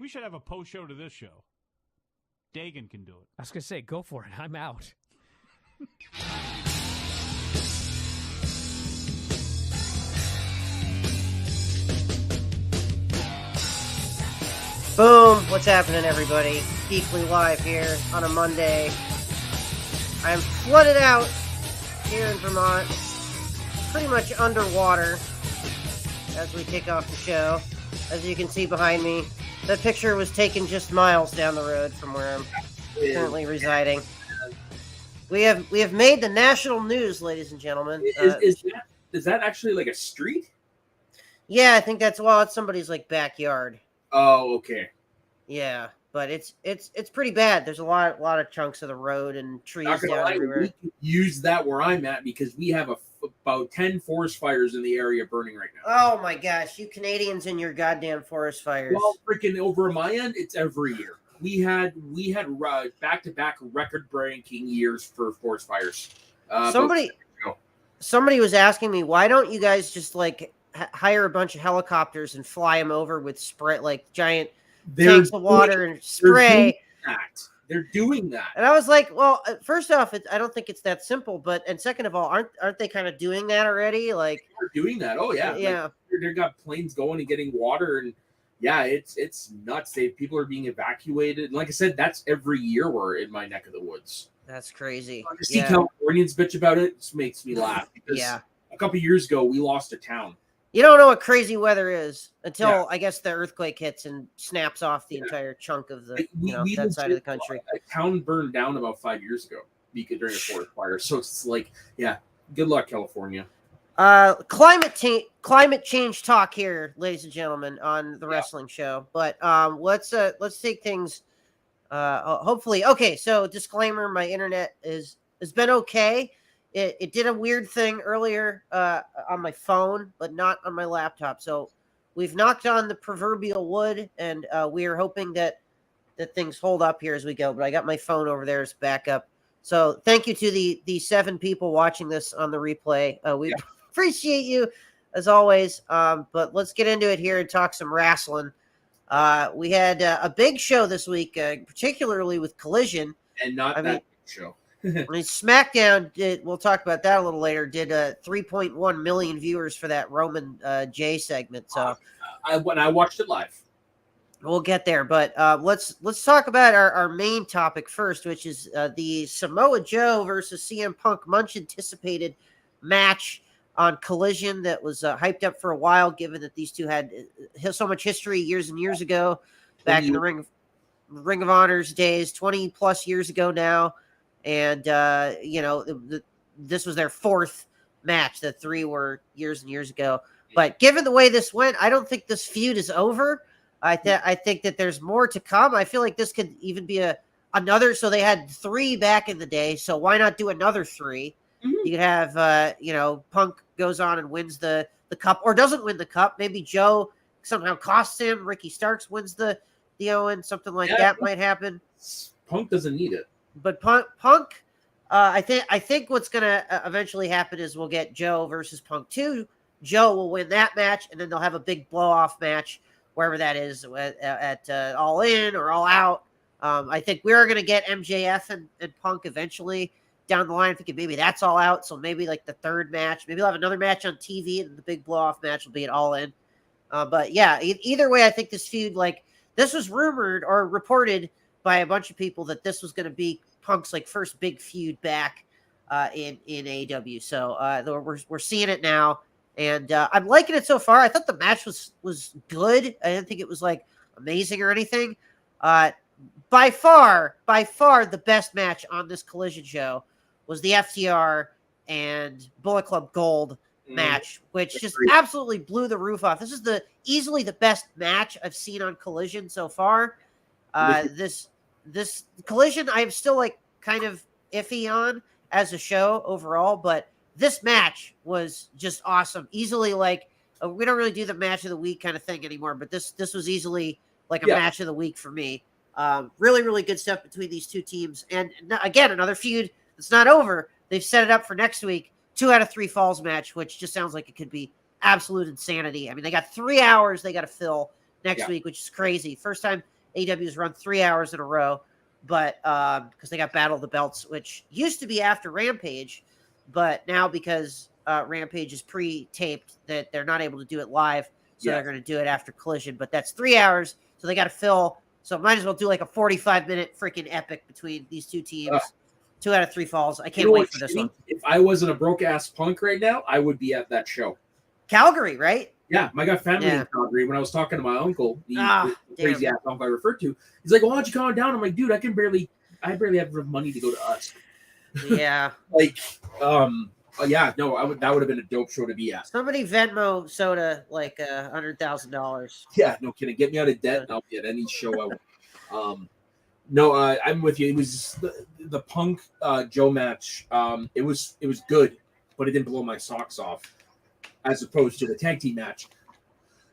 We should have a post show to this show. Dagan can do it. I was going to say, go for it. I'm out. Boom! What's happening, everybody? GEEKLY live here on a Monday. I'm flooded out here in Vermont, pretty much underwater as we kick off the show. As you can see behind me, that picture was taken just miles down the road from where I'm currently residing. We have made the national news, ladies and gentlemen. Is that actually like a street? Yeah, I think it's somebody's like backyard. Oh, okay. Yeah, but it's pretty bad. There's a lot of chunks of the road and trees down everywhere. We can use that where I'm at because we have about 10 forest fires in the area burning right now. Oh my gosh, you Canadians and your goddamn forest fires! Well, freaking over my end, it's every year. We had back-to-back record-breaking years for forest fires. Somebody was asking me, why don't you guys just like hire a bunch of helicopters and fly them over with spray, like giant tanks of water and spray? They're doing that. And I was like, well, first off, I don't think it's that simple. And second of all, aren't they kind of doing that already? Like they're doing that. Oh yeah, yeah. Like, they've got planes going and getting water, and yeah, it's nuts. People are being evacuated. And like I said, that's every year we're in my neck of the woods. That's crazy. To see Californians bitch about it makes me laugh because a couple of years ago we lost a town. You don't know what crazy weather is until I guess the earthquake hits and snaps off the entire chunk of the that side of the country. A town burned down about 5 years ago during a forest fire. So it's like, good luck, California. Climate change talk here, ladies and gentlemen, on the wrestling show. But let's take things hopefully. Okay, so disclaimer: my internet has been okay. It did a weird thing earlier on my phone, but not on my laptop. So we've knocked on the proverbial wood, and we are hoping that things hold up here as we go. But I got my phone over there as backup. So thank you to the 7 people watching this on the replay. We appreciate you as always. But let's get into it here and talk some wrestling. We had a big show this week, particularly with Collision. And big show. I mean, SmackDown we'll talk about that a little later, did 3.1 million viewers for that Roman Jey segment. So when I watched it live. We'll get there, but let's talk about our main topic first, which is the Samoa Joe versus CM Punk much anticipated match on Collision that was hyped up for a while, given that these two had so much history years and years ago, back in the Ring of Honor's days, 20 plus years ago now. And, this was their 4th match. The 3 were years and years ago. But given the way this went, I don't think this feud is over. I think that there's more to come. I feel like this could even be another. So they had 3 back in the day. So why not do another 3? Mm-hmm. You could have, Punk goes on and wins the cup or doesn't win the cup. Maybe Joe somehow costs him. Ricky Starks wins the Owen. Something like that might happen. Punk doesn't need it. But Punk, I think what's going to eventually happen is we'll get Joe versus Punk 2. Joe will win that match, and then they'll have a big blow-off match, wherever that is, at All In or All Out. I think we're going to get MJF and Punk eventually down the line. I think maybe that's All Out, so maybe like the 3rd match. Maybe we'll have another match on TV, and the big blow-off match will be at All In. But yeah, either way, I think this feud, this was rumored or reported by a bunch of people that this was going to be Punk's first big feud back in AEW. So we're seeing it now, and I'm liking it so far. I thought the match was good. I didn't think it was amazing or anything. By far the best match on this Collision show was the FTR and Bullet Club Gold match, which just absolutely blew the roof off. This is easily the best match I've seen on Collision so far. This Collision I'm still kind of iffy on as a show overall, but this match was just awesome. Easily we don't really do the match of the week kind of thing anymore, but this was easily a match of the week for me. Really, really good stuff between these two teams. And again, another feud that's not over. They've set it up for next week, 2 out of 3 falls match, which just sounds like it could be absolute insanity. I mean, they got 3 hours they got to fill next week, which is crazy. First time AEW's run 3 hours in a row, but because they got Battle of the Belts, which used to be after Rampage, but now because Rampage is pre-taped, that they're not able to do it live, so they're going to do it after Collision. But that's 3 hours, so they got to fill. So might as well do like a 45-minute freaking epic between these two teams. 2 out of 3 falls. I can't wait for this one. If I wasn't a broke ass punk right now, I would be at that show. Calgary, right? Yeah, I got family in Calgary. When I was talking to my uncle, the crazy ass uncle I referred to, he's like, "Well, why'd you come down?" I'm like, "Dude, I barely have enough money to go to us." Yeah. That would have been a dope show to be at. Somebody Venmo Soda like $100,000. Yeah, no kidding. Get me out of debt, and I'll be at any show I want. I'm with you. It was the Punk Joe match. It was good, but it didn't blow my socks off, as opposed to the tag team match.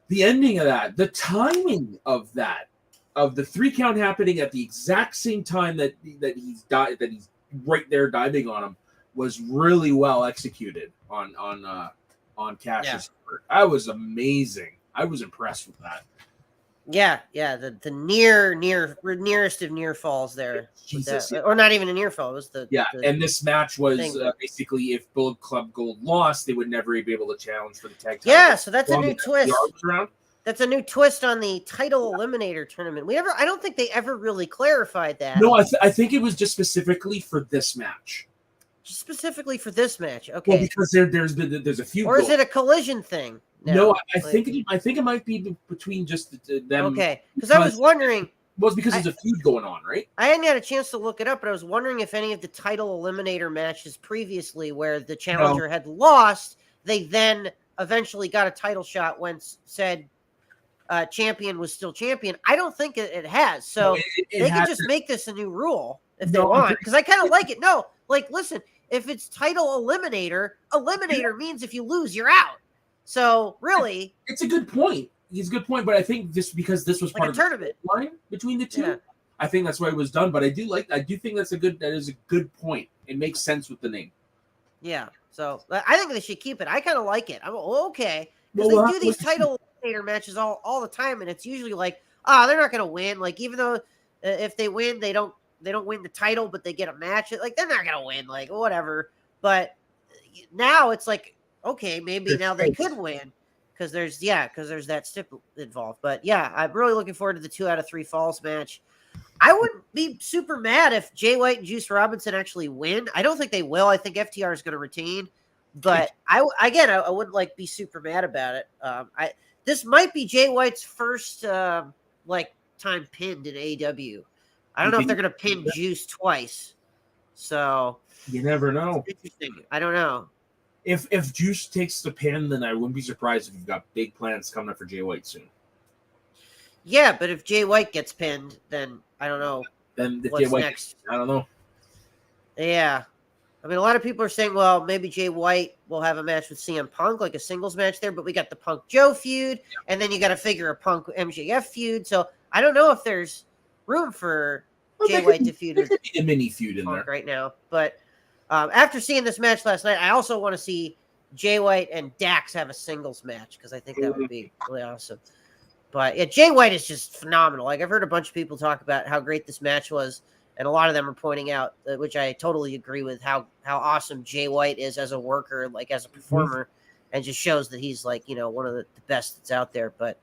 The ending of that, the timing of that, of the 3 count happening at the exact same time that he's right there diving on him, was really well executed on Cash's part. I was amazing. I was impressed with that. Yeah, the nearest of near falls there. Jesus, or not even a near fall. It was and this match was basically if Bullet Club Gold lost, they would never be able to challenge for the tag title. Yeah, so that's a new twist. That's a new twist on the title eliminator tournament. I don't think they ever really clarified that. No, I think it was just specifically for this match. Just specifically for this match, okay? Well, because there's a few. Or is it a Collision thing? No, I think it might be between just them. Okay, because I was wondering. Well, it's because there's a feud going on, right? I hadn't had a chance to look it up, but I was wondering if any of the title eliminator matches previously, where the challenger had lost, they then eventually got a title shot when said champion was still champion. I don't think it has. So they can just make this a new rule if they want, because I kind of like it. No, like listen, if it's title eliminator means if you lose, you're out. So really, it's a good point. It's a good point, but I think because this was part of the tournament line between the two, I think that's why it was done. But I do think that is a good point. It makes sense with the name. Yeah. So I think they should keep it. I kind of like it. I'm okay. Because they do these title eliminator matches all the time, and it's usually like, they're not going to win. Like even though if they win, they don't win the title, but they get a match. Like they're not going to win. Like whatever. But now it's like, okay, maybe now they could win because there's that stip involved. But yeah, I'm really looking forward to the 2 out of 3 falls match. I wouldn't be super mad if Jay White and Juice Robinson actually win. I don't think they will. I think FTR is going to retain, but I wouldn't like be super mad about it. This might be Jay White's first time pinned in AEW. I don't know if they're going to pin Juice twice. So you never know. Interesting. I don't know. If Juice takes the pin, then I wouldn't be surprised if you've got big plans coming up for Jay White soon. Yeah, but if Jay White gets pinned, then I don't know. Then what's Jay White, next. I don't know. Yeah. I mean, a lot of people are saying, well, maybe Jay White will have a match with CM Punk, like a singles match there, but we got the Punk Joe feud, and then you got to figure a Punk MJF feud. So I don't know if there's room for Jay White to feud with a mini feud in Punk there right now. But after seeing this match last night, I also want to see Jay White and Dax have a singles match because I think that would be really awesome. But yeah, Jay White is just phenomenal. Like I've heard a bunch of people talk about how great this match was, and a lot of them are pointing out, which I totally agree with, how awesome Jay White is as a worker, like as a performer, and just shows that he's like one of the best that's out there. But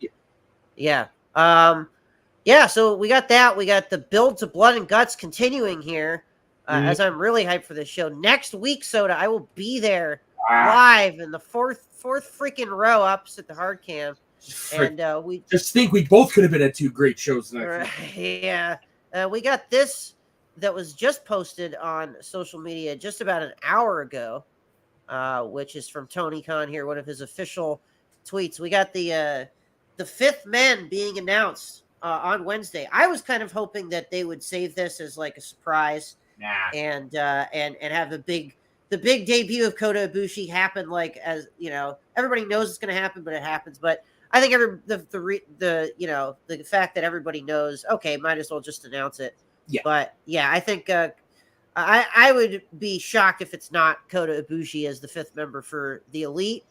yeah. So we got that. We got the build to Blood and Guts continuing here. As I'm really hyped for this show. Next week, Soda, I will be there live in the fourth freaking row opposite the hard cam. And we just think we both could have been at 2 great shows next week. Yeah. We got this that was just posted on social media just about an hour ago, which is from Tony Khan here, one of his official tweets. We got the 5th men being announced on Wednesday. I was kind of hoping that they would save this as like a surprise. And have the big debut of Kota Ibushi happen, like, as everybody knows it's going to happen, but it happens. But I think the fact that everybody knows, okay, might as well just announce it. Yeah. But yeah, I think I would be shocked if it's not Kota Ibushi as the 5th member for the Elite,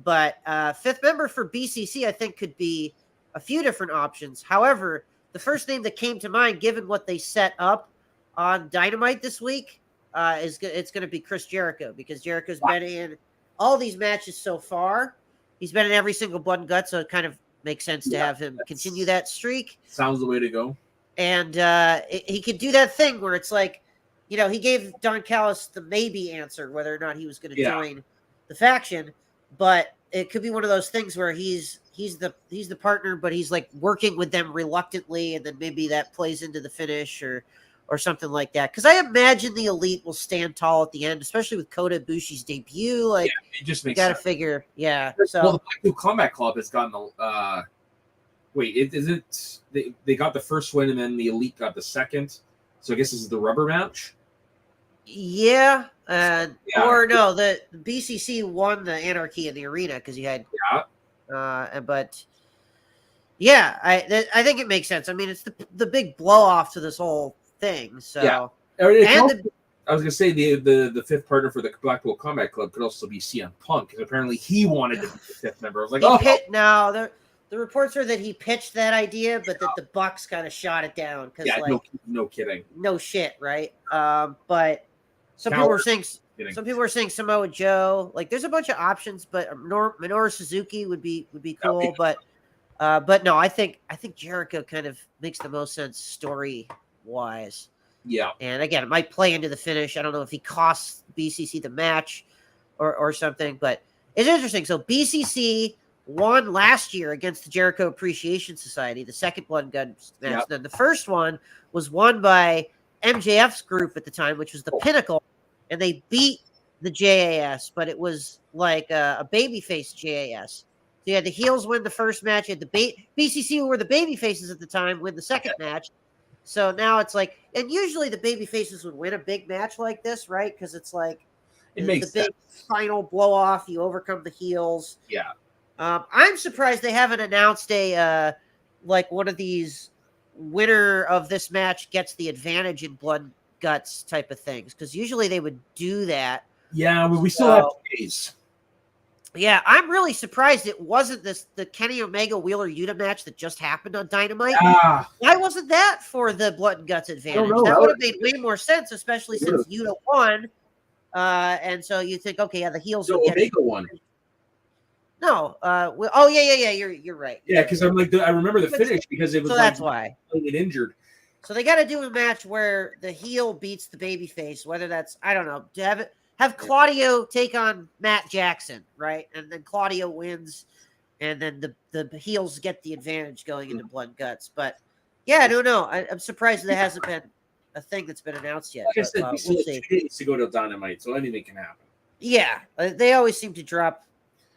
but 5th member for BCC I think could be a few different options. However, the first name that came to mind, given what they set up on Dynamite this week, it's going to be Chris Jericho, because Jericho's been in all these matches so far. He's been in every single Blood and Guts, so it kind of makes sense to have him continue that streak. Sounds the way to go. And he could do that thing where it's like, he gave Don Callis the maybe answer whether or not he was going to join the faction, but it could be one of those things where he's the partner, but he's like working with them reluctantly, and then maybe that plays into the finish or something like that. Because I imagine the Elite will stand tall at the end, especially with Kota Ibushi's debut. Like, it just makes got to sense. figure, So the Blackpool Combat Club has gotten the. Is it? They got the first win, and then the Elite got the second. So I guess this is the rubber match. Yeah. Or no, the BCC won the Anarchy in the Arena because you had. But yeah, I think it makes sense. I mean, it's the big blow off to this whole thing. So I was gonna say the fifth partner for the Blackpool Combat Club could also be CM Punk, because apparently he wanted to be the fifth member. I was like, no, the reports are that he pitched that idea, but that the Bucks kind of shot it down because no kidding, no shit, right? But some people were saying Samoa Joe. Like, there's a bunch of options, but Minoru Suzuki would be cool. But no, I think Jericho kind of makes the most sense story wise. Yeah. And again, it might play into the finish. I don't know if he costs BCC the match or something, but it's interesting. So BCC won last year against the Jericho Appreciation Society, the second Blood and Guts match. Yep. Then the first one was won by MJF's group at the time, which was the Pinnacle, and they beat the JAS, but it was like a babyface JAS. So you had the heels win the first match. You had the BCC, who were the babyfaces at the time, win the second match. So now it's like, and usually the babyfaces would win a big match like this, right? Because it's like it makes the big final blow off. You overcome the heels. Yeah. I'm surprised they haven't announced a like one of these winner of this match gets the advantage in Blood Guts type of things, because usually they would do that. Yeah, but we still have days. Yeah, I'm really surprised it wasn't the Kenny Omega Wheeler Yuta match that just happened on Dynamite. Why wasn't that for the Blood and Guts advantage? That would have made way more sense, especially since Yuta won. And so you think, okay, yeah, the heels would get Omega won. No. Yeah. You're right. Yeah, because I'm like, I remember the finish because it was. So that's why get injured. So they got to do a match where the heel beats the babyface. Whether that's, I don't know, to have Claudio take on Matt Jackson, right? And then Claudio wins, and then the heels get the advantage going into Blood and Guts. But yeah, I don't know. I'm surprised there hasn't been a thing that's been announced yet. Like I said, we still have 2 days to go to Dynamite, so anything can happen. Yeah, they always seem to drop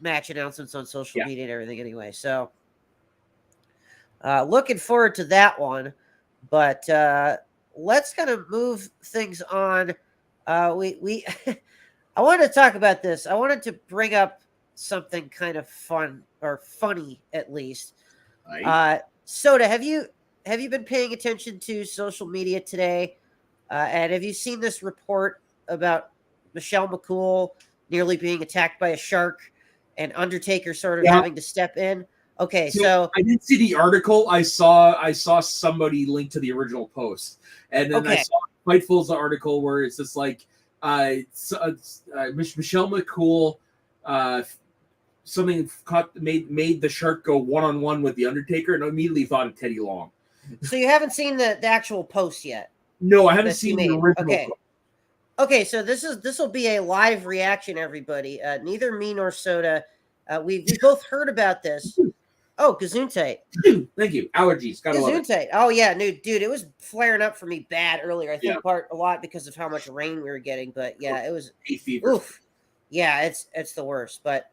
match announcements on social media and everything anyway. So looking forward to that one. But let's kind of move things on. We I wanted to talk about this. I wanted to bring up something kind of fun or funny, at least. Soda, have you been paying attention to social media today? And have you seen this report about Michelle McCool nearly being attacked by a shark and Undertaker sort of having to step in? Okay, so I didn't see the article. I saw somebody link to the original post, and then I saw Fightful's article where it's just like Michelle McCool something made the shark go one-on-one with the Undertaker, and I immediately thought of Teddy Long. So you haven't seen the actual post yet? No, I haven't seen the original post. Okay, so this will be a live reaction, everybody. Neither me nor Soda, we both heard about this. Oh, Gesundheit. Thank you. Allergies. Gotta love it. Gesundheit. Oh yeah, dude, it was flaring up for me bad earlier. I think a lot because of how much rain we were getting, but yeah, it was fever. Oof. Yeah, it's the worst. But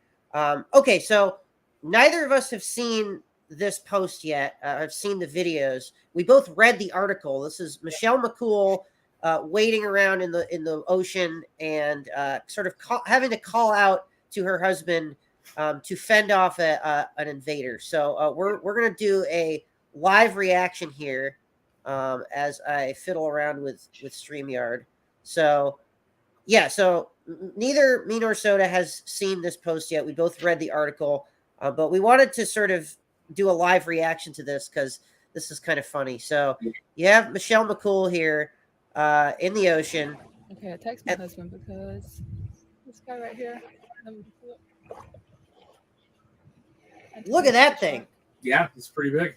okay, so neither of us have seen this post yet. I've seen the videos. We both read the article. This is Michelle McCool wading around in the ocean and sort of having to call out to her husband to fend off an invader. So we're gonna do a live reaction here as I fiddle around with StreamYard. So yeah, so neither me nor Soda has seen this post yet. We both read the article, but we wanted to sort of do a live reaction to this because this is kind of funny. So you have Michelle McCool here in the ocean. Okay, I text my husband because this guy right here. Look at that thing. Yeah, it's pretty big.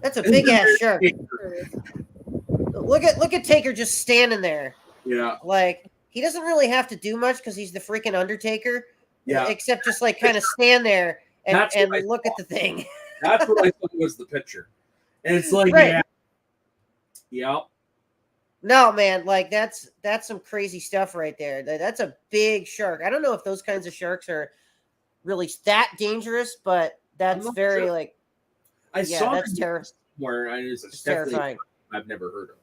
That's a big ass shark. Look at Taker just standing there. Yeah. Like, he doesn't really have to do much because he's the freaking Undertaker. Yeah. Except just like kind of stand there and look at the thing. That's what I thought was the picture. And it's like, right. yeah. No, man, like that's some crazy stuff right there. That's a big shark. I don't know if those kinds of sharks are really that dangerous, but that's very sure. Like I saw that's terrifying. Where it's terrifying. I've never heard of.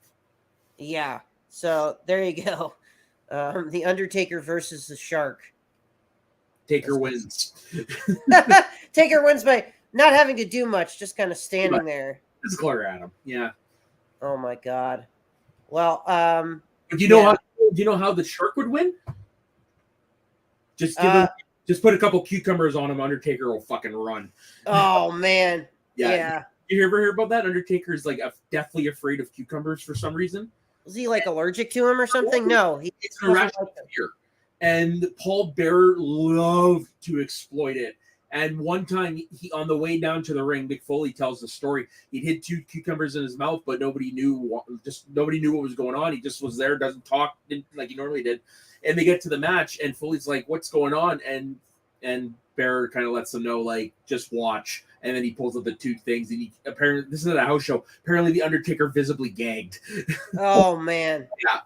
Yeah. So there you go. The Undertaker versus the Shark. Taker wins. Taker wins by not having to do much, just kind of standing there. Just glare at him. Yeah. Oh my God. Well, do you know how the shark would win? Just put a couple cucumbers on him. Undertaker will fucking run. Oh man. Yeah. You ever hear about that? Undertaker's like deathly afraid of cucumbers for some reason. Was he like allergic to him or something? No, it's an irrational fear. And Paul Bearer loved to exploit it. And one time, he on the way down to the ring, Mick Foley tells the story. He'd hid 2 cucumbers in his mouth, but nobody knew what was going on. He just was there, doesn't talk, like he normally did. And they get to the match, and Foley's like, "What's going on?" And Bearer kind of lets them know, like, "Just watch." And then he pulls up the 2 things, and apparently this is at a house show. Apparently, the Undertaker visibly gagged. Oh man! Yeah.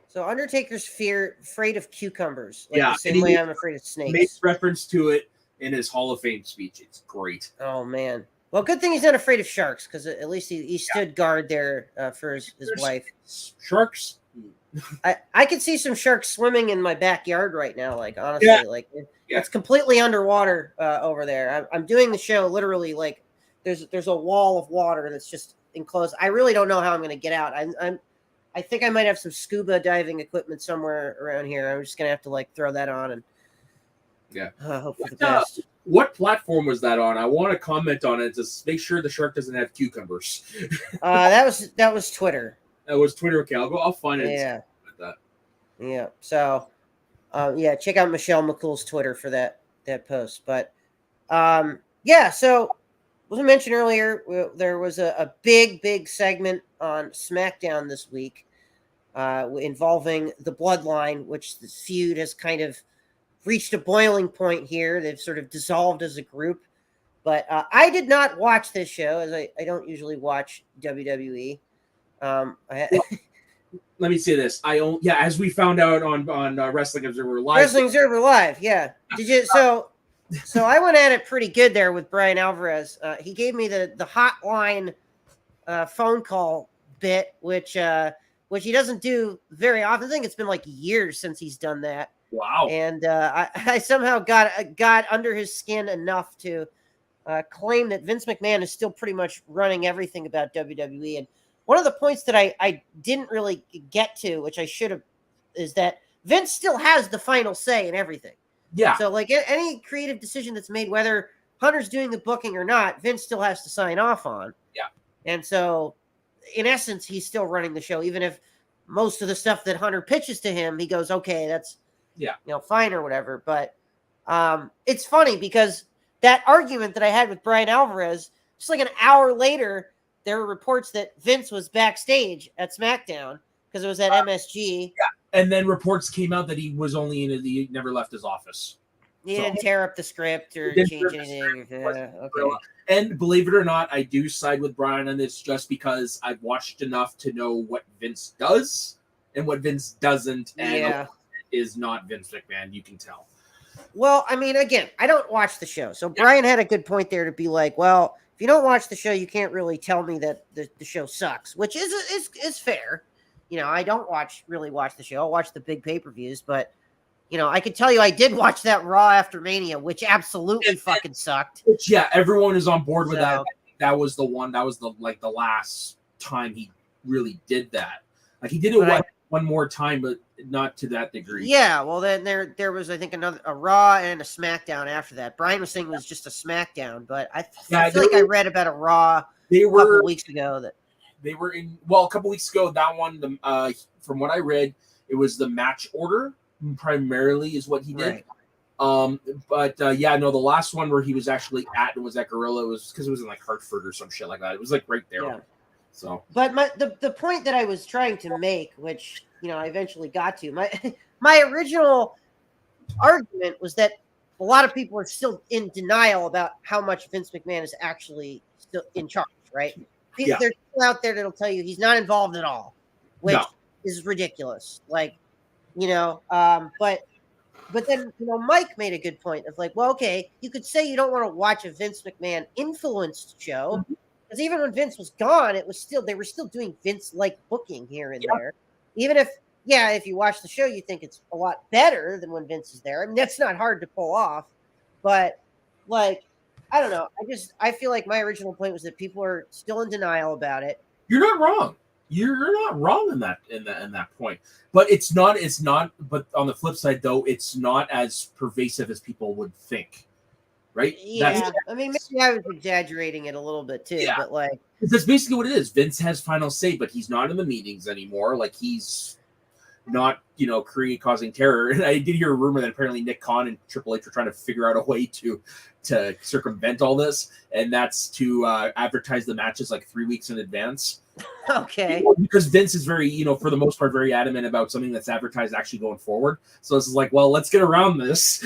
So Undertaker's afraid of cucumbers. Like the same way I'm afraid of snakes. Makes reference to it in his Hall of Fame speech. It's great. Oh man! Well, good thing he's not afraid of sharks because at least he stood guard there for his wife. Sharks. I could see some sharks swimming in my backyard right now. Like honestly, like it's completely underwater over there. I'm doing the show literally like there's a wall of water that's just enclosed. I really don't know how I'm going to get out. I think I might have some scuba diving equipment somewhere around here. I'm just going to have to like throw that on and hope for the best. What platform was that on? I want to comment on it. Just make sure the shark doesn't have cucumbers. That was Twitter. That was Twitter. Okay, I'll find it. Yeah. That. Yeah. So, check out Michelle McCool's Twitter for that post. But, so as I mentioned earlier, there was a big segment on SmackDown this week involving the Bloodline, which the feud has kind of reached a boiling point here. They've sort of dissolved as a group. But I did not watch this show, as I don't usually watch WWE. Let me say this. As we found out on Wrestling Observer Live. Wrestling Observer Live, yeah. Did you? So I went at it pretty good there with Brian Alvarez. He gave me the hotline phone call bit, which he doesn't do very often. I think it's been like years since he's done that. Wow. And I somehow got under his skin enough to claim that Vince McMahon is still pretty much running everything about WWE. And one of the points that I didn't really get to, which I should have, is that Vince still has the final say in everything. Yeah. So, like, any creative decision that's made, whether Hunter's doing the booking or not, Vince still has to sign off on. Yeah. And so, in essence, he's still running the show, even if most of the stuff that Hunter pitches to him, he goes, okay, that's fine or whatever. But it's funny because that argument that I had with Brian Alvarez, just like an hour later, there were reports that Vince was backstage at SmackDown because it was at MSG. Yeah, and then reports came out that he was only he never left his office. He didn't tear up the script or change anything. Okay. And believe it or not, I do side with Brian on this just because I've watched enough to know what Vince does and what Vince doesn't, and is not Vince McMahon. You can tell. Well, I mean, again, I don't watch the show, so Brian had a good point there to be like, well, if you don't watch the show, you can't really tell me that the show sucks, which is fair. You know, I don't really watch the show. I'll watch the big pay-per-views, but, you know, I can tell you I did watch that Raw after Mania, which absolutely fucking sucked. Which, everyone is on board with that. That was the one. That was the last time he really did that. Like, he did it one more time, but not to that degree. Yeah, well, then there was, I think, a Raw and a SmackDown after that. Brian was saying it was just a SmackDown, but I feel like I read about a Raw a couple weeks ago that they were in. Well, a couple weeks ago, that one, from what I read, it was the match order primarily is what he did. Right. The last one where he was actually at Gorilla, it was because it was in like Hartford or some shit like that. It was like right there. Yeah. So, but the point that I was trying to make, which I eventually got to, my original argument was that a lot of people are still in denial about how much Vince McMahon is actually still in charge, right? Yeah. There's people out there that'll tell you he's not involved at all, which is ridiculous. Like, but then, Mike made a good point of like, well, okay, you could say you don't want to watch a Vince McMahon influenced show, because even when Vince was gone, they were still doing Vince-like booking here and there. Even if you watch the show, you think it's a lot better than when Vince is there. I mean, that's not hard to pull off, but like, I don't know. I feel like my original point was that people are still in denial about it. You're not wrong. You're not wrong in that point. But it's not. But on the flip side, though, it's not as pervasive as people would think, right? Yeah. I mean, maybe I was exaggerating it a little bit too. Yeah. But like, that's basically what it is. Vince has final say, but he's not in the meetings anymore. Like he's not, causing terror. And I did hear a rumor that apparently Nick Khan and Triple H are trying to figure out a way to circumvent all this, and that's to advertise the matches like 3 weeks in advance. Okay. Because Vince is very, for the most part, very adamant about something that's advertised actually going forward. So this is like, well, let's get around this.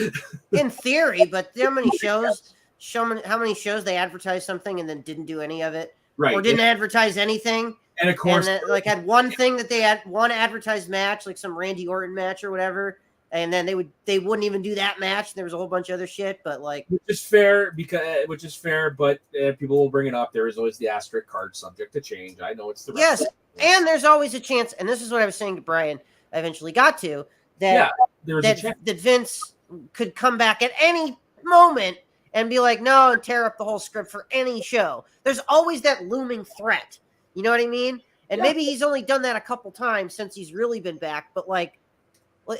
In theory, but how many shows they advertised something and then didn't do any of it, right? Or didn't advertise anything. And of course, like had one thing that they had one advertised match, like some Randy Orton match or whatever, and then they wouldn't even do that match. There was a whole bunch of other shit, but like, which is fair, but people will bring it up. There is always the asterisk card subject to change. I know it's the yes, and there's always a chance. And this is what I was saying to Brian. I eventually got to that that Vince could come back at any moment and be like, no, and tear up the whole script for any show. There's always that looming threat. You know what I mean? And maybe he's only done that a couple times since he's really been back, but like,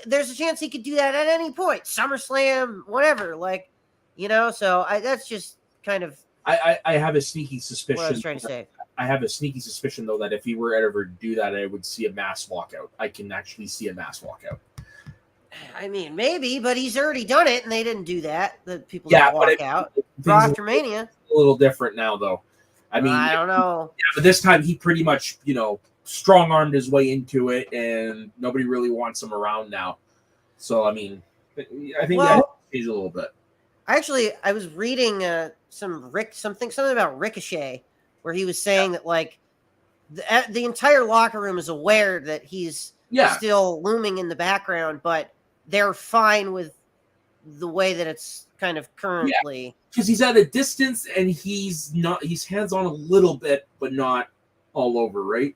there's a chance he could do that at any point. SummerSlam, whatever. Like, so that's just kind of. I have a sneaky suspicion. What I was trying to say. I have a sneaky suspicion, though, that if he were ever to do that, I would see a mass walkout. I can actually see a mass walkout. I mean, maybe, but he's already done it, and they didn't do that. The people didn't walk out. After Mania. A little different now, though. I mean, I don't know. Yeah, but this time he pretty much, strong-armed his way into it, and nobody really wants him around now. So, I mean, I think that changed a little bit. Actually, I was reading something about Ricochet, where he was saying that like the entire locker room is aware that he's still looming in the background, but they're fine with the way that it's kind of currently. Because he's at a distance and he's hands-on a little bit, but not all over, right?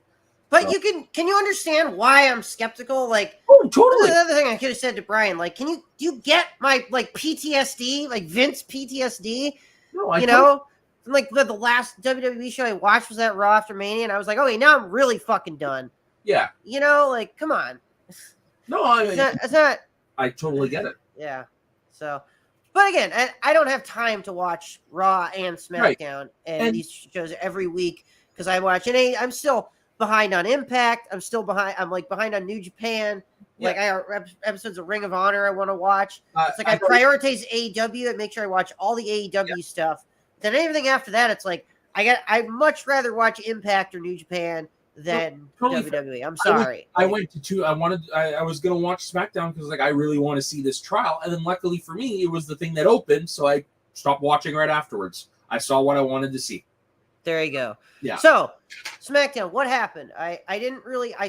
But can you understand why I'm skeptical? Like, oh, totally. Another thing I could have said to Brian, like, do you get my like PTSD, like Vince PTSD? No, like the last WWE show I watched was that Raw After Mania, and I was like, okay, now I'm really fucking done. Yeah. Like, come on. No, it's not. I totally get it. Yeah. So, but again, I don't have time to watch Raw and SmackDown and these shows every week because I watch and I'm still behind on Impact. I'm still behind. I'm like behind on New Japan. Yeah. Like I have episodes of Ring of Honor I want to watch. It's like I prioritize AEW and make sure I watch all the AEW stuff. Then anything after that, it's like I'd much rather watch Impact or New Japan than WWE. I'm sorry. I went to two. I was gonna watch SmackDown because like I really want to see this trial, and then luckily for me, it was the thing that opened, so I stopped watching right afterwards. I saw what I wanted to see. There you go. Yeah. So SmackDown, what happened? I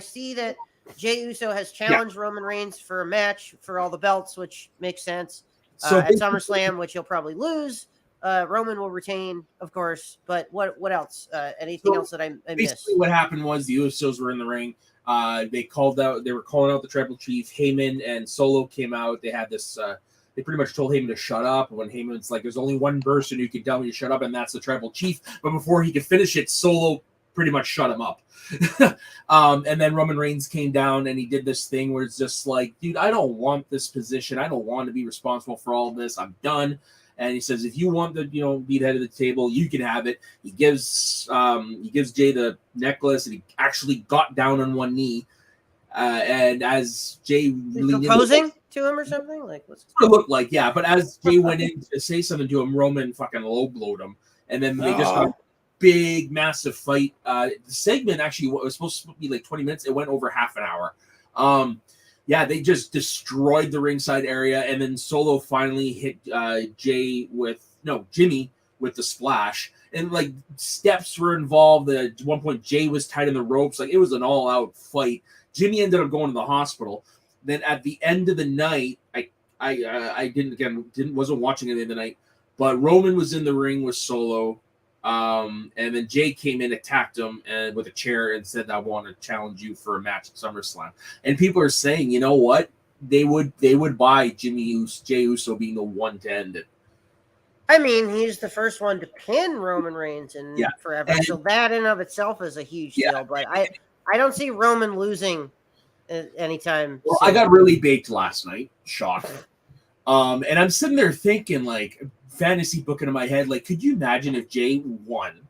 see that Jey Uso has challenged Roman Reigns for a match for all the belts, which makes sense. So at SummerSlam, which he'll probably lose. Roman will retain, of course, but what else? Anything else that I missed? Basically, what happened was the Usos were in the ring. They were calling out the Tribal Chief. Heyman and Solo came out. They had this. They pretty much told Heyman to shut up. When Heyman's like, "There's only one person who can tell me to shut up, and that's the Tribal Chief." But before he could finish it, Solo pretty much shut him up. And then Roman Reigns came down and he did this thing where it's just like, dude, I don't want this position. I don't want to be responsible for all of this. I'm done. And he says, if you want to, be the head of the table, you can have it. He gives Jey the necklace, and he actually got down on one knee. And as Jey proposing to him or something, like what's it looked like, yeah. But as Jey went in to say something to him, Roman fucking low blowed him, and then they just got a big, massive fight. The segment actually was supposed to be like 20 minutes. It went over half an hour. Yeah, they just destroyed the ringside area, and then Solo finally hit Jimmy with the splash, and like steps were involved. At one point, Jey was tied in the ropes. Like it was an all-out fight. Jimmy ended up going to the hospital. Then at the end of the night, I wasn't watching any of the night, but Roman was in the ring with Solo. And then Jey came in, attacked him, and with a chair, and said, "I want to challenge you for a match at SummerSlam." And people are saying, you know what? They would buy Jey Uso being the one to end it. I mean, he's the first one to pin Roman Reigns in forever, so that in of itself is a huge deal. But I don't see Roman losing anytime. Well, soon. I got really baked last night. Shocked. And I'm sitting there thinking, like, fantasy booking in my head, like, could you imagine if Jey won?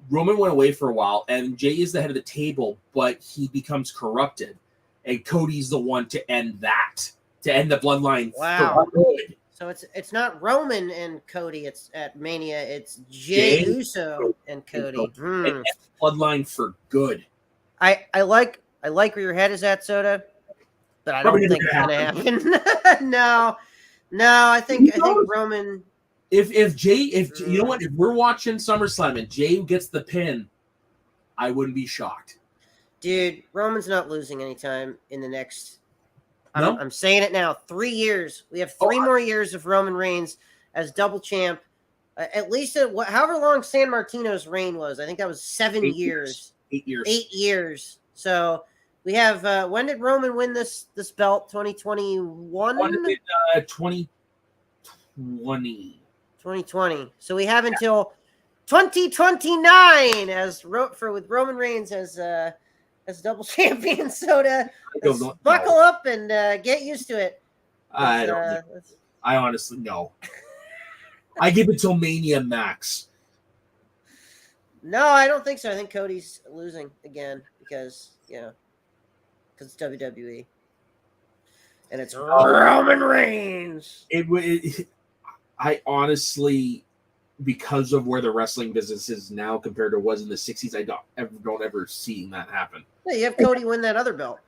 Roman went away for a while, and Jey is the head of the table, but he becomes corrupted, and Cody's the one to end the bloodline. Wow. For good. So it's not Roman and Cody. It's at Mania. It's Jey Uso and Cody. And bloodline for good. I like where your head is at, Soda, but I don't think it's gonna happen. No, I think Roman. If Jey, you know what, if we're watching SummerSlam and Jey gets the pin, I wouldn't be shocked. Dude, Roman's not losing anytime in the next. No? I'm saying it now. 3 years. We have three more years of Roman Reigns as double champ. At least however long San Martino's reign was. I think that was 7 years. 8 years. 8 years. So we have. When did Roman win this belt? 2021. 2020. 2020. So we have until 2029 with Roman Reigns as double champion. Soda, buckle up and get used to it. I don't. I honestly no. I give it till Mania max. No, I don't think so. I think Cody's losing again because it's WWE and it's Roman Reigns. I honestly, because of where the wrestling business is now compared to what was in the 60s, I don't ever see that happen. Yeah, you have Cody win that other belt.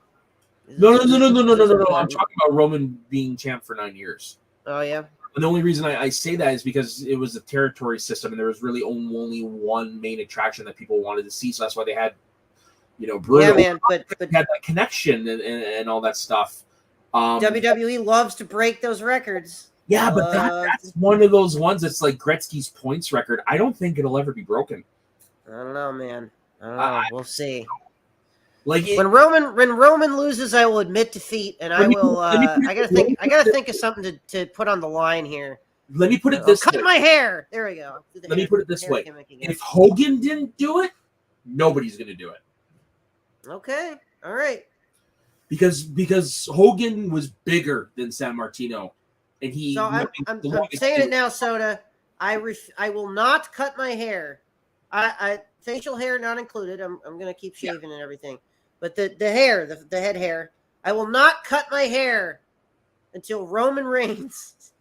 No. I'm talking about Roman being champ for 9 years. Oh, yeah? And the only reason I say that is because it was a territory system, and there was really only one main attraction that people wanted to see, so that's why they had, Bruno. Yeah, man, but had that connection and all that stuff. WWE loves to break those records. Yeah, but that's one of those ones that's like Gretzky's points record. I don't think it'll ever be broken. I don't know, man. I don't know. We'll see. Like when Roman loses, I will admit defeat, and I will. I gotta think of something to put on the line here. Let me put it this way. Cut my hair. There we go. Let me put it this way. If Hogan didn't do it, nobody's gonna do it. Okay. All right. Because Hogan was bigger than San Martino. And I'm saying it now, Soda. I will not cut my hair. I facial hair not included. I'm gonna keep shaving and everything, but the hair, the head hair, I will not cut my hair until Roman Reigns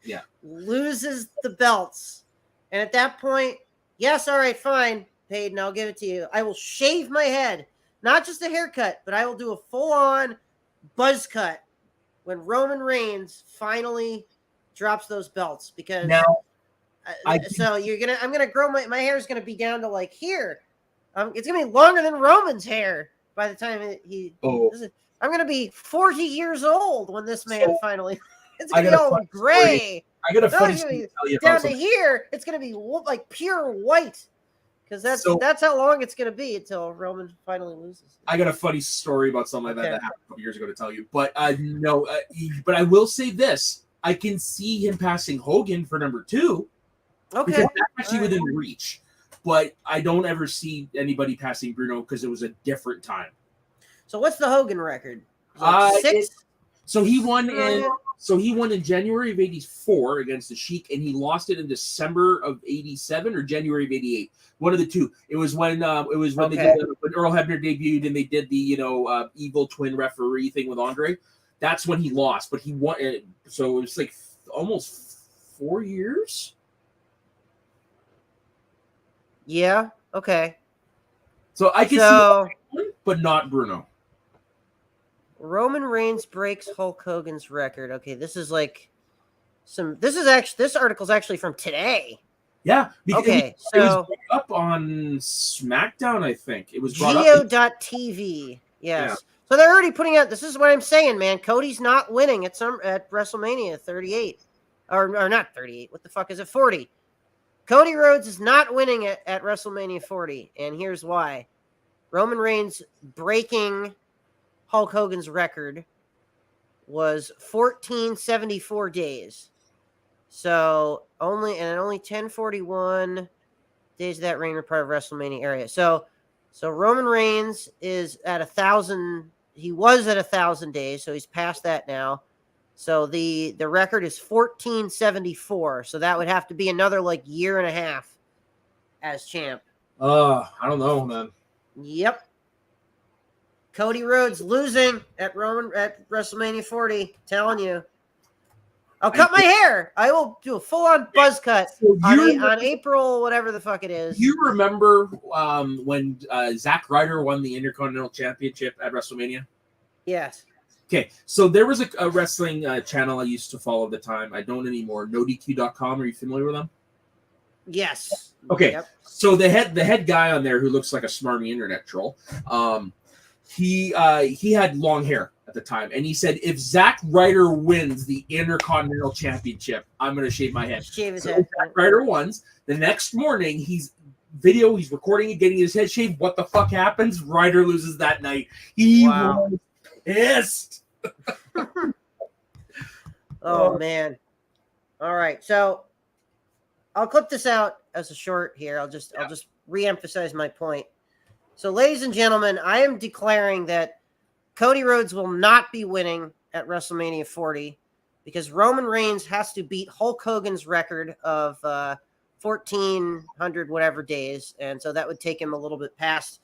loses the belts, and at that point, yes, all right, fine, Peyton, I'll give it to you. I will shave my head, not just a haircut, but I will do a full on buzz cut when Roman Reigns finally drops those belts, because now I'm gonna grow my hair is gonna be down to like here. It's gonna be longer than Roman's hair by the time I'm gonna be 40 years old when this man finally. It's gonna be all gray. I got a funny story to tell you. Down to here, it's gonna be like pure white, because that's how long it's gonna be until Roman finally loses. I got a funny story about something like that happened a couple years ago to tell you, but no. But I will say this. I can see him passing Hogan for number 2. Okay. Because that's actually within reach. but I don't ever see anybody passing Bruno because it was a different time. So what's the Hogan record? Like 6? So he won in January of '84 against the Sheik, and he lost it in December of '87 or January of '88. One of the two. It was when they did when Earl Hebner debuted and they did the evil twin referee thing with Andre. That's when he lost, but he won. So it was like almost 4 years. Yeah. Okay. So I can see, but not Bruno. Roman Reigns breaks Hulk Hogan's record. Okay, this is like this article's actually from today. Yeah. Okay, it was brought up on SmackDown, I think. It was brought Geo.tv. Yes. Yeah. So they're already putting out. This is what I'm saying, man. Cody's not winning at WrestleMania 38, or not 38. What the fuck is it? 40. Cody Rhodes is not winning at WrestleMania 40, and here's why. Roman Reigns breaking Hulk Hogan's record was 1474 days. So only 1041 days of that reign were part of WrestleMania area. So Roman Reigns is at 1,000. He was at 1,000 days, so he's past that now. So the record is 1474. So that would have to be another like year and a half as champ. I don't know, man. Yep. Cody Rhodes losing at WrestleMania 40. Telling you. I'll cut my hair. I will do a full-on buzz cut on April, whatever the fuck it is. You remember when Zack Ryder won the Intercontinental Championship at WrestleMania? Yes. Okay, so there was a wrestling channel I used to follow at the time. I don't anymore. NoDQ.com. Are you familiar with them? Yes. Okay. Yep. So the head guy on there who looks like a smarmy internet troll. He had long hair at the time, and he said, if Zack Ryder wins the Intercontinental Championship, I'm going to shave my head. Shave his head. Zack Ryder wins. The next morning, he's recording it, getting his head shaved. What the fuck happens? Ryder loses that night. He was pissed. Oh, man. All right, so I'll clip this out as a short here. I'll just re-emphasize my point. So, ladies and gentlemen, I am declaring that Cody Rhodes will not be winning at WrestleMania 40 because Roman Reigns has to beat Hulk Hogan's record of 1,400 whatever days, and so that would take him a little bit past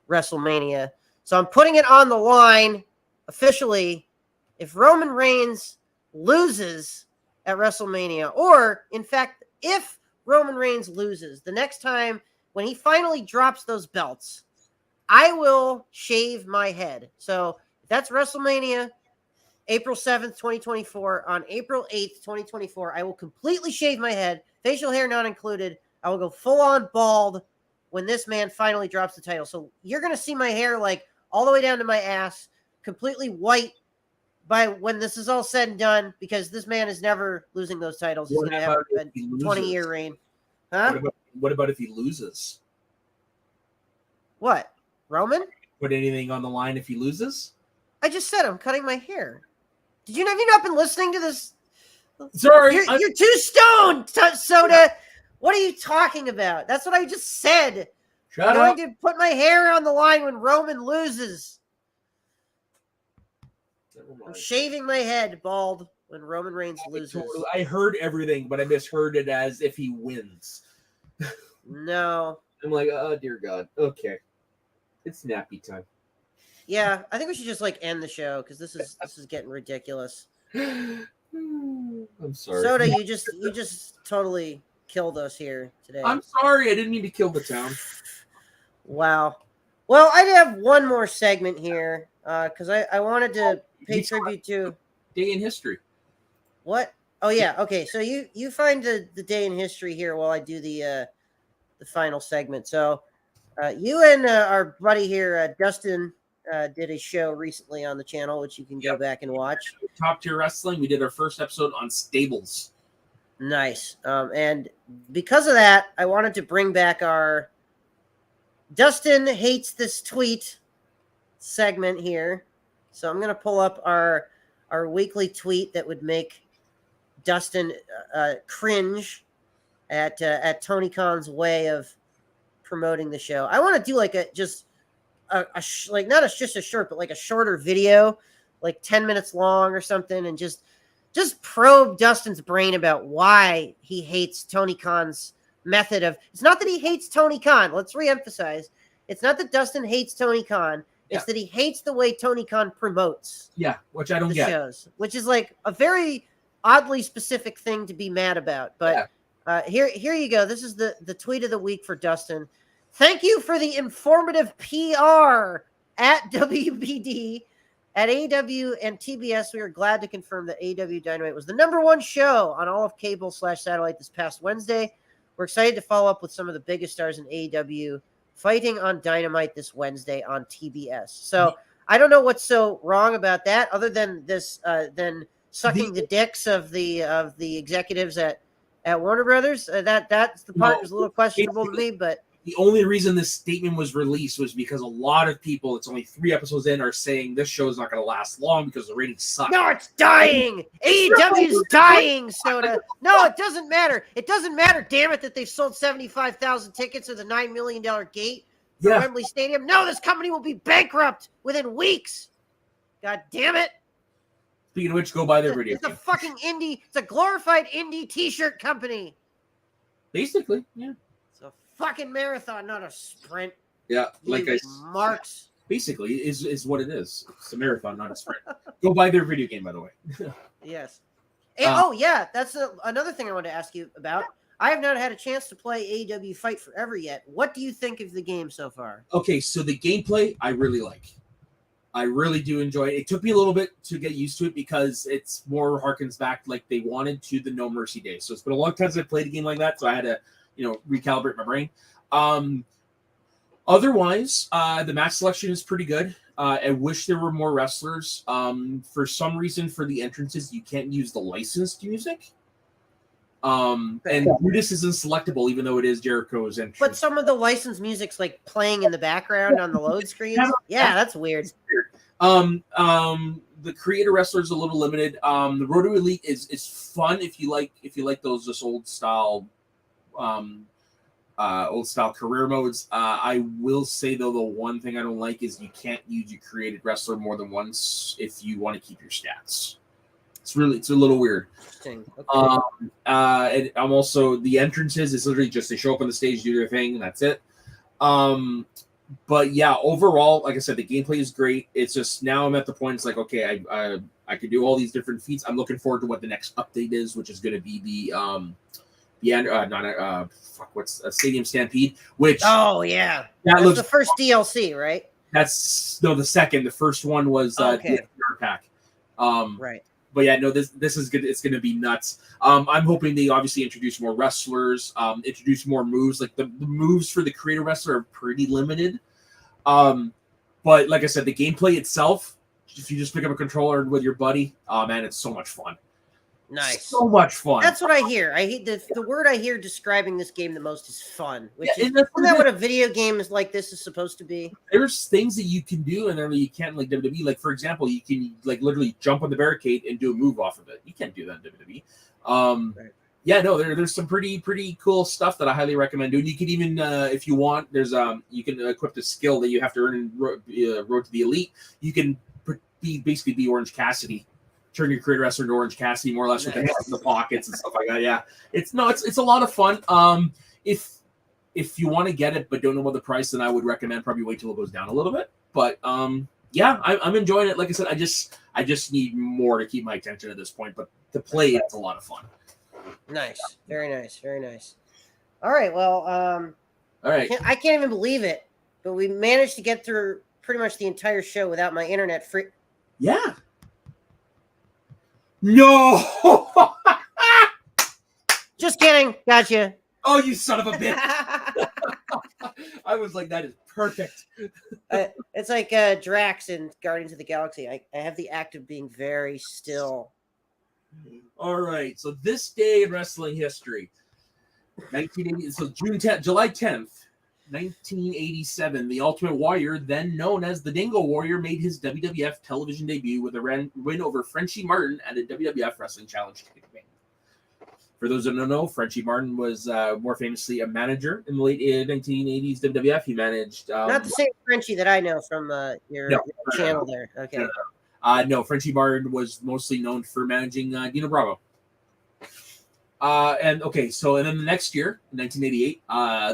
WrestleMania. So I'm putting it on the line officially. If Roman Reigns loses at WrestleMania, or in fact, if Roman Reigns loses the next time when he finally drops those belts, I will shave my head. So that's WrestleMania, April 7th, 2024. On April 8th, 2024, I will completely shave my head, facial hair not included. I will go full-on bald when this man finally drops the title. So you're going to see my hair like all the way down to my ass, completely white by when this is all said and done, because this man is never losing those titles. He's going to have a 20-year reign. Huh? What about if he loses? What? Roman? Put anything on the line if he loses? I just said I'm cutting my hair. Have you not been listening to this? Sorry. You're too stoned, Soda. What are you talking about? That's what I just said. Shut up. I'm going to put my hair on the line when Roman loses. I'm shaving my head bald when Roman Reigns loses. I heard everything, but I misheard it as if he wins. No. I'm like, oh, dear God. Okay. It's nappy time. Yeah, I think we should just end the show because this is getting ridiculous. I'm sorry. Soda, you just totally killed us here today. I'm sorry. I didn't mean to kill the town. Wow. Well, I did have one more segment here because I wanted to pay tribute to Day in History. What? Oh yeah. Okay. So you find the day in history here while I do the final segment. So you and our buddy here, Dustin, did a show recently on the channel, which you can go back and watch. Top Tier Wrestling. We did our first episode on stables. Nice. And because of that, I wanted to bring back our Dustin Hates This Tweet segment here. So I'm going to pull up our weekly tweet that would make Dustin cringe at Tony Khan's way of promoting the show. I want to do like just a short, but like a shorter video, like 10 minutes long or something, and just probe Dustin's brain about why he hates Tony Khan's method of. It's not that he hates Tony Khan. Let's reemphasize. It's not that Dustin hates Tony Khan. It's that he hates the way Tony Khan promotes. Yeah, which I don't the get. Shows, which is like a very oddly specific thing to be mad about. But here you go. This is the tweet of the week for Dustin. Thank you for the informative PR at WBD. At AEW and TBS, we are glad to confirm that AEW Dynamite was the #1 show on all of cable/satellite this past Wednesday. We're excited to follow up with some of the biggest stars in AEW fighting on Dynamite this Wednesday on TBS. So I don't know what's so wrong about that, other than this, than sucking the dicks of the executives at Warner Brothers. That's the part that's a little questionable to me, but. The only reason this statement was released was because a lot of people, it's only 3 episodes in, are saying this show is not going to last long because the ratings suck. No, it's dying. AEW's dying, Soda. No, it doesn't matter. It doesn't matter, damn it, that they've sold 75,000 tickets at the $9 million gate for Wembley Stadium. No, this company will be bankrupt within weeks. God damn it. Speaking of which, go buy their video game. It's a fucking indie. It's a glorified indie t-shirt company. Basically, yeah. Fucking marathon, not a sprint. Yeah, like Marks. Basically, is what it is. It's a marathon, not a sprint. Go buy their video game, by the way. Yes. That's another thing I wanted to ask you about. I have not had a chance to play AEW Fight Forever yet. What do you think of the game so far? Okay, so the gameplay I really like. I really do enjoy it. It took me a little bit to get used to it because it's more harkens back like they wanted to the No Mercy days. So it's been a long time since I played a game like that, so I had to recalibrate my brain. Otherwise, the match selection is pretty good. I wish there were more wrestlers. For some reason, for the entrances, you can't use the licensed music. And Judas isn't selectable, even though it is Jericho's entrance. But some of the licensed music's like playing in the background on the load screens. Yeah, that's weird. The creator wrestler is a little limited. The Road to Elite is fun if you like those just old style career modes. I will say though, the one thing I don't like is you can't use your created wrestler more than once if you want to keep your stats. It's a little weird. Interesting. Okay. And I'm also, the entrances is literally just they show up on the stage, do their thing, and that's it. But yeah, overall, like I said, the gameplay is great. It's just now I'm at the point. It's like, okay, I could do all these different feats. I'm looking forward to what the next update is, which is going to be what's a Stadium Stampede? Which that's the first DLC, right? That's the second. The first one was the pack. Right. But yeah, no, this is good. It's going to be nuts. I'm hoping they obviously introduce more wrestlers, introduce more moves. Like the moves for the creator wrestler are pretty limited. But like I said, the gameplay itself, if you just pick up a controller with your buddy, man, it's so much fun. Nice. So much fun. That's what I hear. I hate the word I hear describing this game the most is fun. Isn't that what a video game is like this is supposed to be? There's things that you can do and then you can't like WWE. Like for example, you can like literally jump on the barricade and do a move off of it. You can't do that in WWE. Right. Yeah, no, there's some pretty cool stuff that I highly recommend doing. You can even, if you want, there's you can equip the skill that you have to earn in Road to the Elite. You can basically be Orange Cassidy. Turn your creator wrestler into Orange Cassidy, more or less, with the hands in the pockets and stuff like that. Yeah, it's a lot of fun. If you want to get it but don't know what the price, then I would recommend probably wait till it goes down a little bit. But yeah, I'm enjoying it. Like I said, I just need more to keep my attention at this point. But to play, it's a lot of fun. Nice, very nice, very nice. All right, well, all right. I can't even believe it, but we managed to get through pretty much the entire show without my internet free. Yeah. No! Just kidding. Gotcha. Oh, you son of a bitch. I was like, that is perfect. It's like Drax in Guardians of the Galaxy. I have the act of being very still. All right. So this day in wrestling history, 1980. So July 10th, 1987, the Ultimate Warrior, then known as the Dingo Warrior, made his WWF television debut with a win over Frenchie Martin at a WWF Wrestling Challenge ticket win. For those that don't know, Frenchie Martin was more famously a manager in the late 1980s WWF. He managed Not the same Frenchie that I know from your channel there. Okay. No, Frenchie Martin was mostly known for managing Dino Bravo. And then the next year, 1988,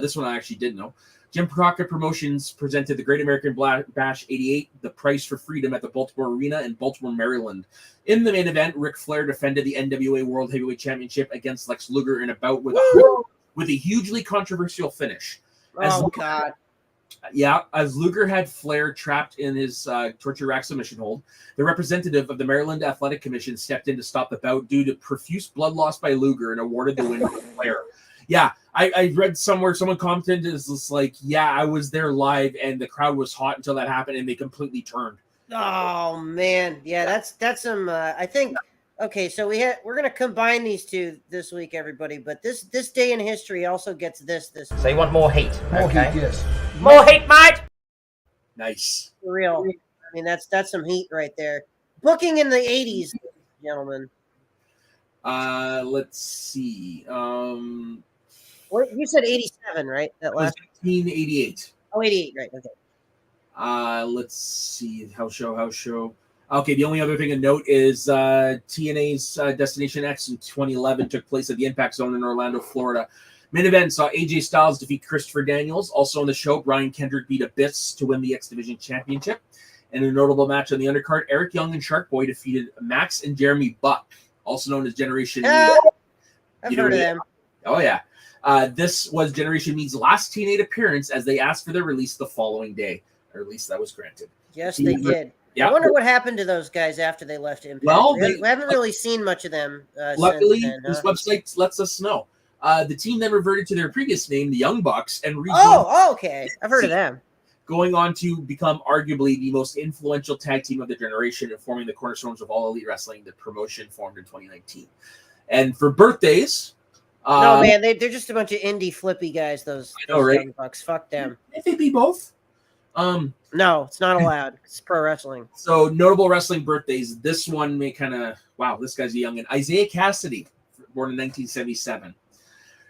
this one I actually did know. Jim Crockett Promotions presented the Great American Bash 88, The Price for Freedom at the Baltimore Arena in Baltimore, Maryland. In the main event, Ric Flair defended the NWA World Heavyweight Championship against Lex Luger in a bout with a hugely controversial finish. God. Yeah, as Luger had Flair trapped in his torture rack submission hold, the representative of the Maryland Athletic Commission stepped in to stop the bout due to profuse blood loss by Luger and awarded the win to Flair. Yeah, I read somewhere, someone commented, is just like, yeah, I was there live and the crowd was hot until that happened and they completely turned. Oh, man. Yeah, that's some, I think, okay, so we're going to combine these two this week, everybody, but this day in history also gets this. So you want more heat? More heat, yes. More heat, mate! Nice. For real. I mean, that's some heat right there. Booking in the 80s, gentlemen. Let's see. You said 87, right? That last 1988. Oh, 88, right? Okay. Let's see. House show. Okay, the only other thing to note is TNA's Destination X in 2011 took place at the Impact Zone in Orlando, Florida. Main event saw AJ Styles defeat Christopher Daniels. Also on the show, Brian Kendrick beat Abyss to win the X Division Championship. In a notable match on the undercard, Eric Young and Shark Boy defeated Max and Jeremy Buck, also known as Generation I've heard of them. Oh, yeah. This was Generation Me's last TNA appearance as they asked for their release the following day, or at least that was granted. Yes, they did. Yeah. I wonder what happened to those guys after they left Impact. Well, we haven't really seen much of them. Luckily, since then, this website lets us know. The team then reverted to their previous name, the Young Bucks, and okay. I've heard of them. Going on to become arguably the most influential tag team of the generation and forming the cornerstones of All Elite Wrestling, the promotion formed in 2019. And for birthdays... no, man, they're just a bunch of indie flippy guys, those right? Young Bucks. Fuck them. If they be both. No, it's not allowed. It's pro wrestling. So, notable wrestling birthdays. This one may kind of... Wow, this guy's a youngin'. Isaiah Cassidy, born in 1977.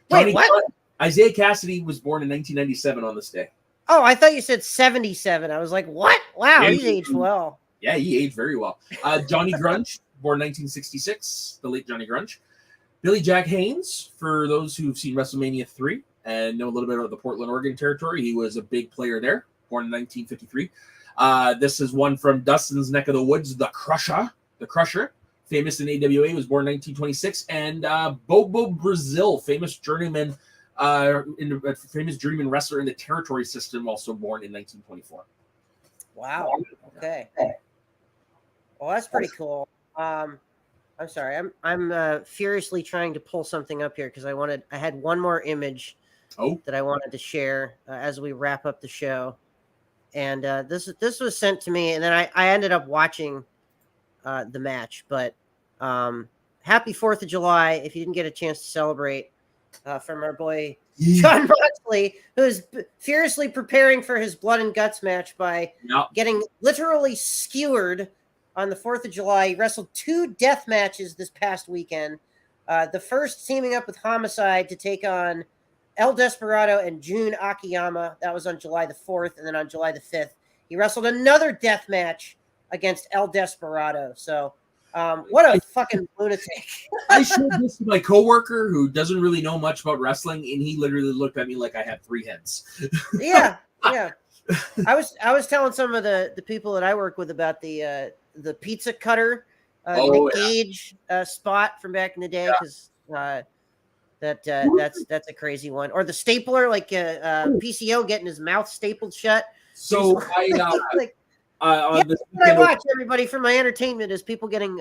Wait, what? Isaiah Cassidy was born in 1997 on this day. Oh, I thought you said 77. I was like, what? Wow, Yeah, he's aged well. Yeah, he aged very well. Johnny Grunge, born 1966, the late Johnny Grunge. Billy Jack Haynes, for those who've seen WrestleMania 3 and know a little bit about the Portland, Oregon territory, he was a big player there, born in 1953. This is one from Dustin's neck of the woods, The Crusher, famous in AWA, was born in 1926. And Bobo Brazil, famous journeyman wrestler in the territory system, also born in 1924. Wow. Okay. Well, that's pretty cool. I'm sorry. I'm furiously trying to pull something up here because I had one more image that I wanted to share as we wrap up the show, and this was sent to me, and then I ended up watching the match. But happy 4th of July if you didn't get a chance to celebrate from our boy John Moxley, who's furiously preparing for his blood and guts match by getting literally skewered on the 4th of July. He wrestled 2 death matches this past weekend. The first teaming up with Homicide to take on El Desperado and Jun Akiyama. That was on July the 4th. And then on July the 5th, he wrestled another death match against El Desperado. So what a fucking lunatic. I showed this to my coworker who doesn't really know much about wrestling, and he literally looked at me like I had 3 heads. Yeah. I was telling some of the people that I work with about the pizza cutter Nick Gage spot from back in the day, because that's a crazy one. Or the stapler, like PCO getting his mouth stapled shut. So what I watch, everybody, for my entertainment is people getting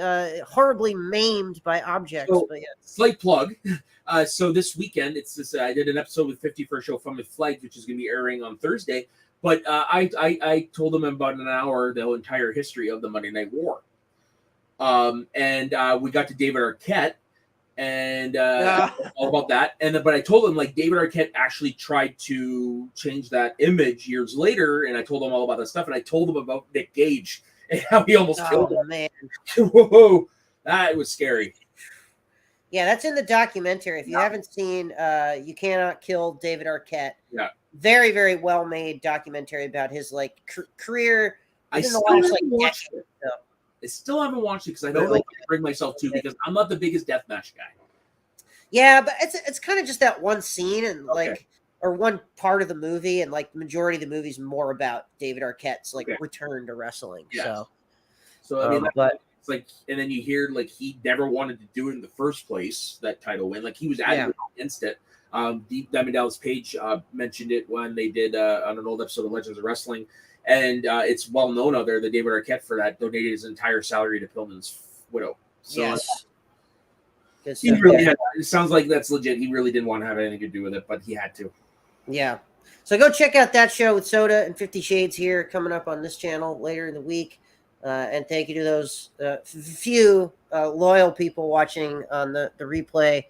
horribly maimed by objects. So, but yeah. Slight plug. So this weekend, it's this. I did an episode with 50 for a show Fun with Flags, which is going to be airing on Thursday. But I told them about an hour the entire history of the Monday Night War. And we got to David Arquette and all about that. But I told him, like, David Arquette actually tried to change that image years later, and I told him all about that stuff. And I told him about Nick Gage and how he almost killed him. Man. Whoa, that was scary. Yeah, that's in the documentary. If you haven't seen You Cannot Kill David Arquette. Yeah. Very, very well made documentary about his like career. I He's in still the last, haven't like, watched it. so. I still haven't watched it because I don't know if I can bring myself to, because I'm not the biggest deathmatch guy. Yeah, but it's kind of just that one scene and Okay. like or one part of the movie, and like the majority of the movie is more about David Arquette's like Okay. return to wrestling. Yes. So I mean, but it's like, and then you hear like he never wanted to do it in the first place, that title win. Like he was adamant against it. Diamond Dallas Page mentioned it when they did on an old episode of Legends of Wrestling, and it's well known out there that David Arquette for that donated his entire salary to Pillman's widow. So yes. he really had, it sounds like that's legit. He really didn't want to have anything to do with it, but he had to. Yeah. So go check out that show with Soda and 50 Shades here coming up on this channel later in the week. And thank you to those few loyal people watching on the replay.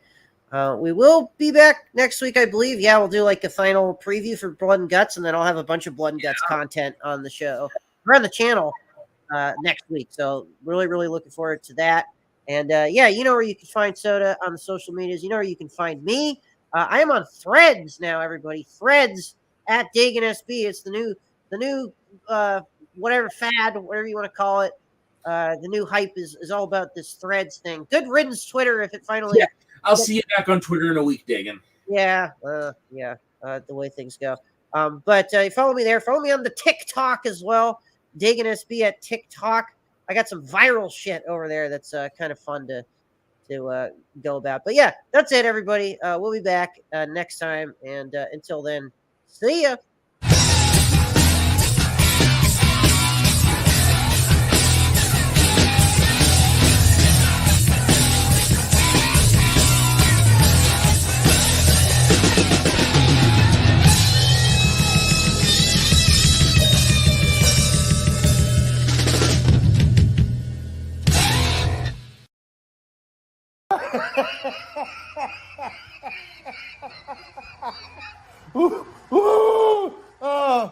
We will be back next week, I believe. Yeah, we'll do like a final preview for Blood and Guts, and then I'll have a bunch of Blood and Guts content on the show or on the channel next week. So really, really looking forward to that. And yeah, you know where you can find Soda on the social medias. You know where you can find me. I am on Threads now, everybody. Threads at Dagan SB. It's the new whatever fad, whatever you want to call it. The new hype is all about this Threads thing. Good riddance, Twitter, if it finally. Yeah, I'll see you back on Twitter in a week, Dagan. Yeah, the way things go. But follow me there. Follow me on the TikTok as well. Dagan SB at TikTok. I got some viral shit over there that's kind of fun to go about. But yeah, that's it, everybody. We'll be back next time. And until then, see ya. Ooh, ooh, oh.